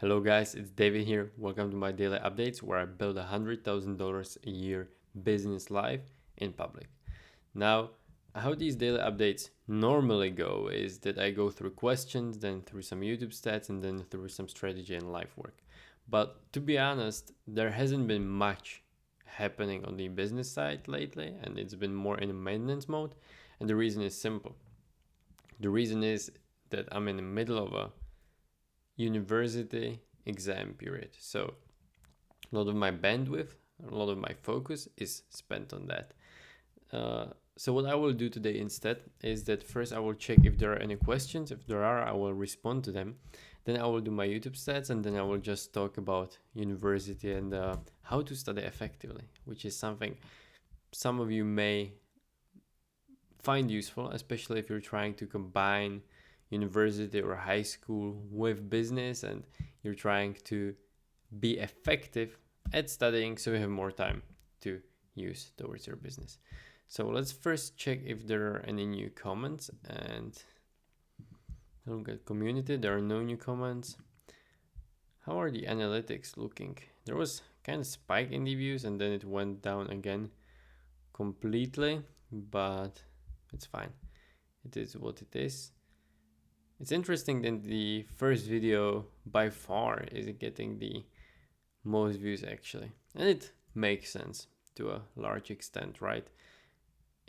Hello guys, it's David here. Welcome to my daily updates where I build $100,000 a year business life in public. Now, how these daily updates normally go is that I go through questions, then through some YouTube stats, and then through some strategy and life work. But to be honest, there hasn't been much happening on the business side lately, and it's been more in a maintenance mode. And the reason is simple. The reason is that I'm in the middle of a university exam period. So a lot of my bandwidth, a lot of my focus is spent on that. So what I will do today instead is that first I will check if there are any questions. If there are, I will respond to them. Then I will do my YouTube stats, and then I will just talk about university and how to study effectively, which is something some of you may find useful, especially if you're trying to combine university or high school with business and you're trying to be effective at studying so you have more time to use towards your business. So let's first check if there are any new comments, and look at community. There are no new comments. How are the analytics looking? There was kind of spike in the views and then it went down again completely, but it's fine. It is what it is. It's interesting that the first video by far is getting the most views actually. And it makes sense to a large extent, right?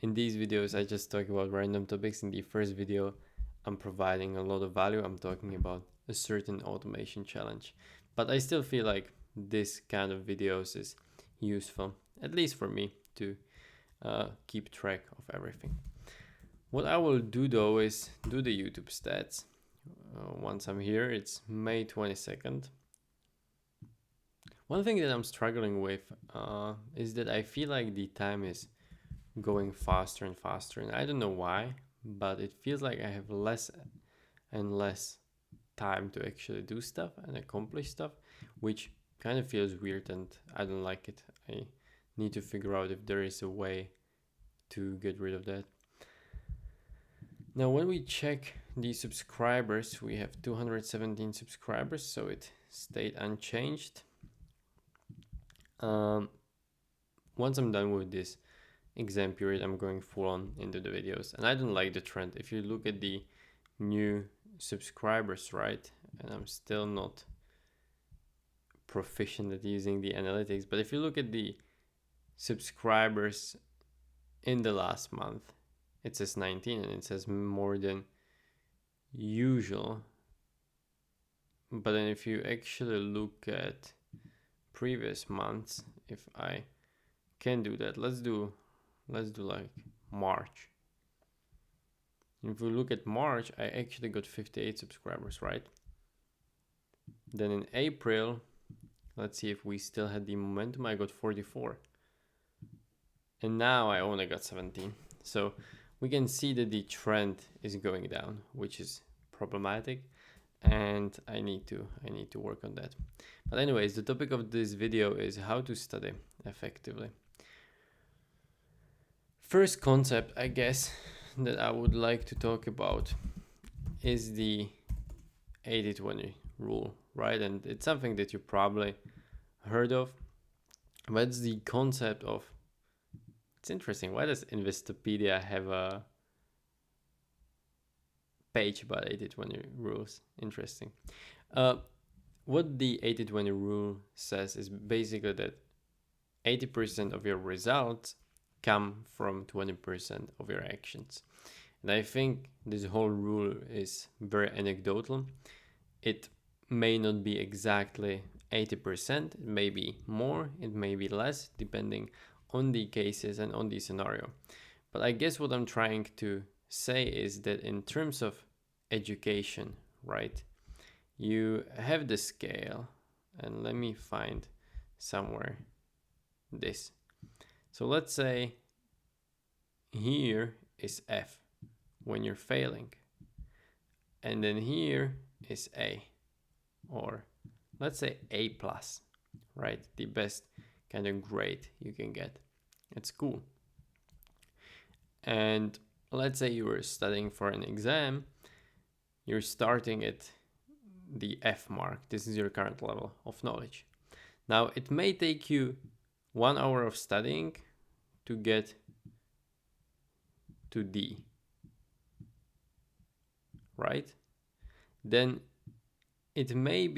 In these videos, I just talk about random topics. In the first video, I'm providing a lot of value. I'm talking about a certain automation challenge. But I still feel like this kind of videos is useful, at least for me, to keep track of everything. What I will do though is do the YouTube stats. Once I'm here, it's May 22nd. One thing that I'm struggling with is that I feel like the time is going faster and faster, and I don't know why, but it feels like I have less and less time to actually do stuff and accomplish stuff, which kind of feels weird and I don't like it. I need to figure out if there is a way to get rid of that. Now, when we check the subscribers, we have 217 subscribers, so it stayed unchanged. Once I'm done with this exam period, I'm going full on into the videos, and I don't like the trend. If you look at the new subscribers, right, and I'm still not proficient at using the analytics, but if you look at the subscribers in the last month, it says 19 and it says more than usual. But then if you actually look at previous months, if I can do that, let's do like March. If we look at March, I actually got 58 subscribers, right? Then in April, let's see if we still had the momentum, I got 44. And now I only got 17. So we can see that the trend is going down, which is problematic, and I need to work on that. But anyways, the topic of this video is how to study effectively. First concept, I guess, that I would like to talk about is the 80-20 rule, right? And it's something that you probably heard of, but it's the concept of, it's interesting, why does Investopedia have a page about 80-20 rules? Interesting. What the 80-20 rule says is basically that 80% of your results come from 20% of your actions. And I think this whole rule is very anecdotal. It may not be exactly 80%, it may be more, it may be less, depending on the cases and on the scenario. But I guess what I'm trying to say is that in terms of education, right, you have the scale, and let me find somewhere this. So let's say here is F when you're failing, and then here is A, or let's say A plus, right? The best kind of grade you can get at school. And let's say you were studying for an exam, you're starting at the F mark. This is your current level of knowledge. Now, it may take you 1 hour of studying to get to D, right? Then it may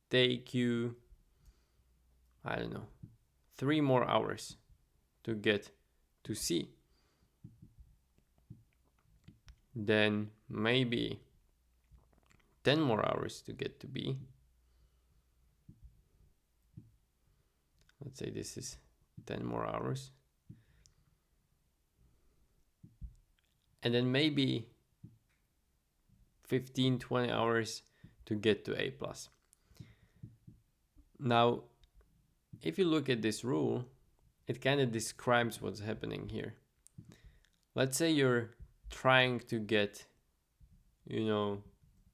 take you, I don't know, 3 more hours to get to C. Then maybe 10 more hours to get to B. Let's say this is 10 more hours. And then maybe 15, 20 hours to get to A+. Now, if you look at this rule, it kind of describes what's happening here. Let's say you're trying to get, the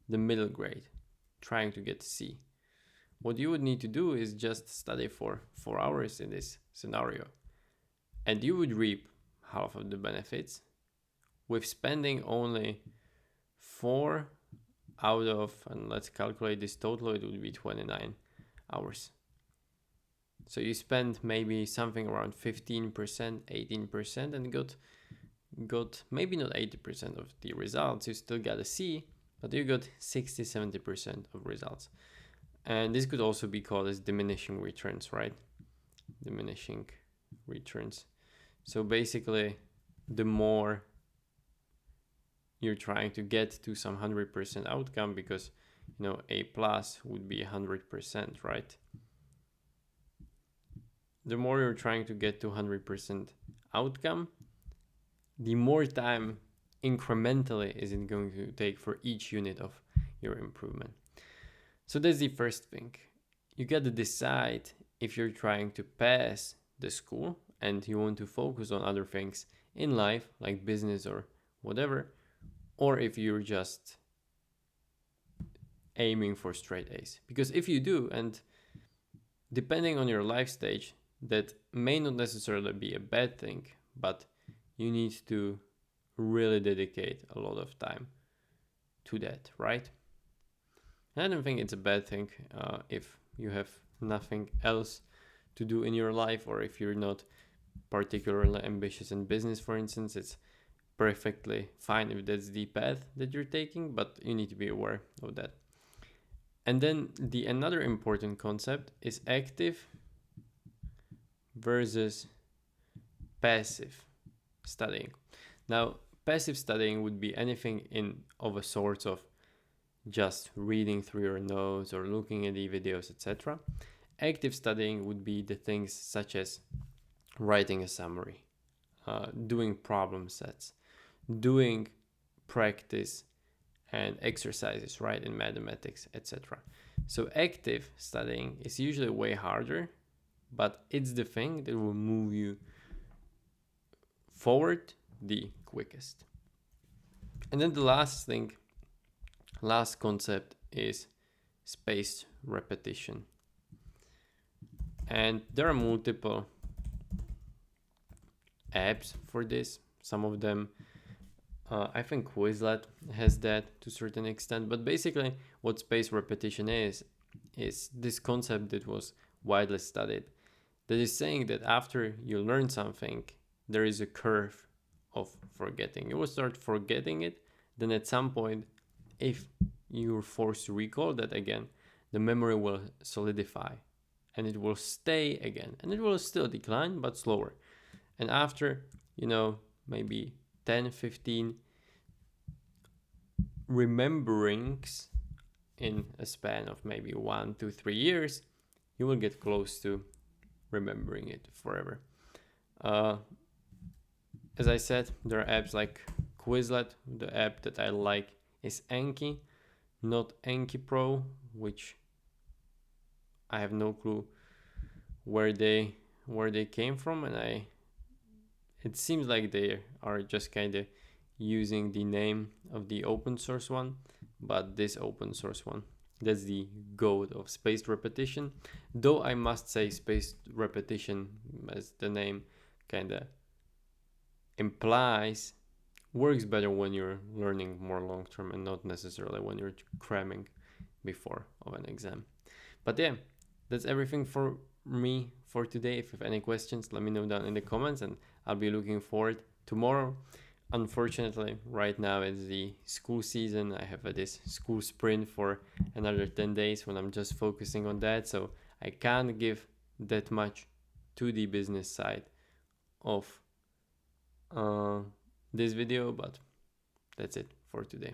middle grade, trying to get C. What you would need to do is just study for 4 hours in this scenario. And you would reap half of the benefits with spending only 4 out of, and let's calculate this total, it would be 29 hours. So you spend maybe something around 15%, 18% and got maybe not 80% of the results. You still got a C, but you got 60, 70% of results. And this could also be called as diminishing returns, right? Diminishing returns. So basically, the more you're trying to get to some 100% outcome, because A+ would be 100%, right? The more you're trying to get to 100% outcome, the more time incrementally is it going to take for each unit of your improvement. So that's the first thing. You got to decide if you're trying to pass the school and you want to focus on other things in life, like business or whatever, or if you're just aiming for straight A's. Because if you do, and depending on your life stage, that may not necessarily be a bad thing, but you need to really dedicate a lot of time to that, right? I don't think it's a bad thing if you have nothing else to do in your life, or if you're not particularly ambitious in business, for instance. It's perfectly fine if that's the path that you're taking, but you need to be aware of that. And then another important concept is active versus passive studying. Now, passive studying would be anything of a sort of just reading through your notes or looking at the videos, etc. Active studying would be the things such as writing a summary, doing problem sets, doing practice and exercises, right, in mathematics, etc. So active studying is usually way harder, but it's the thing that will move you forward the quickest. And then the last concept is spaced repetition. And there are multiple apps for this. Some of them, I think Quizlet has that to a certain extent, but basically what spaced repetition is this concept that was widely studied, that is saying that after you learn something, there is a curve of forgetting. You will start forgetting it, then at some point, if you're forced to recall that again, the memory will solidify and it will stay again, and it will still decline but slower. And after maybe 10, 15 rememberings in a span of maybe 1 to 3 years, you will get close to remembering it forever. As I said, there are apps like Quizlet. The app that I like is Anki, not Anki Pro, which I have no clue where they came from, and it seems like they are just kind of using the name of the open source one, but this open source one, that's the goat of spaced repetition. Though I must say spaced repetition, as the name kind of implies, works better when you're learning more long term and not necessarily when you're cramming before of an exam. But yeah, that's everything for me for today. If you have any questions, let me know down in the comments, and I'll be looking forward tomorrow. Unfortunately, right now it's the school season. I have this school sprint for another 10 days when I'm just focusing on that, so I can't give that much to the business side of this video, but that's it for today.